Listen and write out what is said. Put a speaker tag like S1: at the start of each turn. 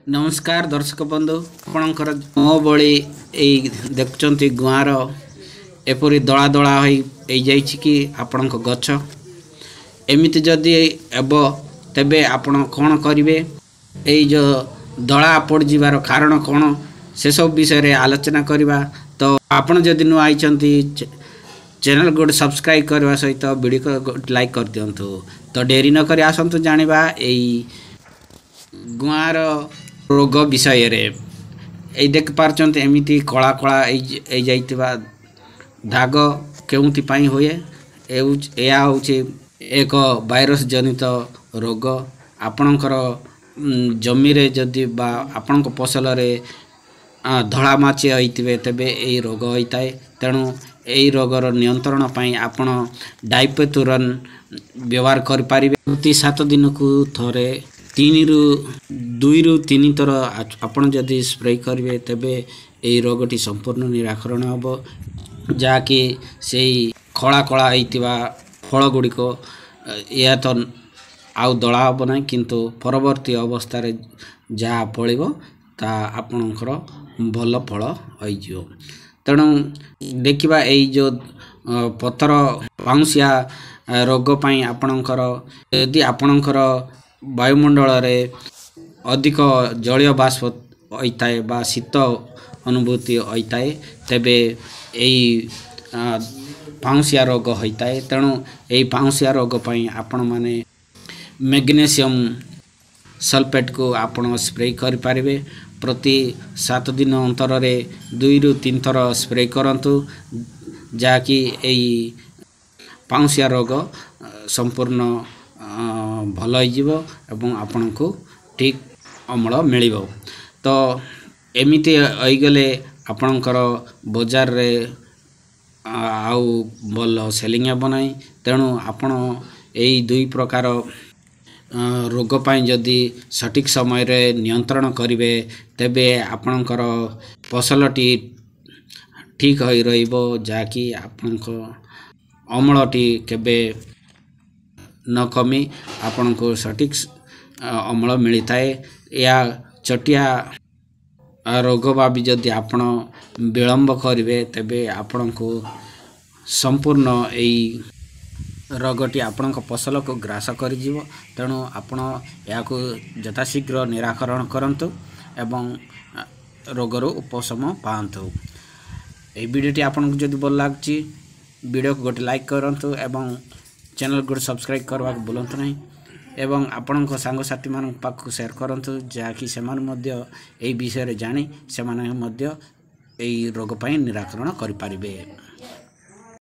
S1: नमस्कार दर्शक बंधु आपणकर मो बड़ी देखुं गुआर एपरी दला दला कि आपण गछ एमती जदि एब तेबे आपण कौन करेंगे यही जो दला पड़ जावर कारण कौन से सब विषय आलोचना करवा। तो आपण जदि नुआ आई चैनल गोटे सब्सक्राइब करने सहित वीडियो को लाइक कर दिंतु। तो डेरी नक आसतु जाना यही गुआर रोग विषय रे ये देख पार्चंत एमती कला कला जाइतिबा दाग केउंथि हुए या हूँ एक वायरस जनित रोग। आपणकर जमी रे जदि बा आपण फसल रे धड़ा माछी होइतिबे तेबे यही रोग होता है। तेणु यही रोगर नियंत्रण पाई आपण डाइपेथुरन व्यवहार कर पारिबे। प्रति 7 दिन को थरे 2 ରୁ 3 थर आपण जदि स्प्रे करेंगे तेबे यही रोगटी संपूर्ण निराकरण हम जहाँकि से खड़ा कला होइतिबा फल गुड़िक या तो आउ दला हम ना किंतु परवर्ती अवस्था रे जहाँ फलिबो ता आपणकर भल फल हो। तेणु देखिबा यही जो पतर पाउंसिया रोग पाई आपणकर यदि आपणकर वायुमंडल रे अधिक जलीय बाष्प होता है बा शीत अनुभूति होता है तेबे यही पाउंसिया रोग होता है। तेणु यही पाउंसिया रोग पाई आपण माने मैग्नीशियम सल्फेट को आपण स्प्रे कर पारिबे। प्रति 7 दिन अंतर रे 2 ରୁ 3 थर स्प्रे करंतु जहाँकि यही पाउंसिया रोग संपूर्ण भल हो आपण को ठीक अमल मिल। तो एमती होगले आपणकर बजार रे आउ भल सेलिंग हे ना। तेणु आपण यही 2 प्रकार रोग पाई जदि सठिक समय रे नियंत्रण करेंगे तेबे आपणकर फसलटी ठीक हो रहिबो जहाँकि आपणको अमलटी केबे न कमी आपण को सठिक अमल मिलता है। या चटिया रोग भाभी जदि आपण विलंब करेंगे तेबे आपण को संपूर्ण यही रोगटी आपण फसल को ग्रास कर। तेणु आपण या यथाशीघ्र निराकरण करंतु एवं रोगर उपशम पातु। ये वीडियोटी आपन को जदि भल लागछि वीडियो को गोटे लाइक करंतु एवं चैनल गोटे सब्सक्राइब करवा भूलंतु नहीं एवं आपण सांगसाथी मान पाक शेयर करंतु जहाँकि से विषय जानी से रोग पाई निराकरण करि पारिबे।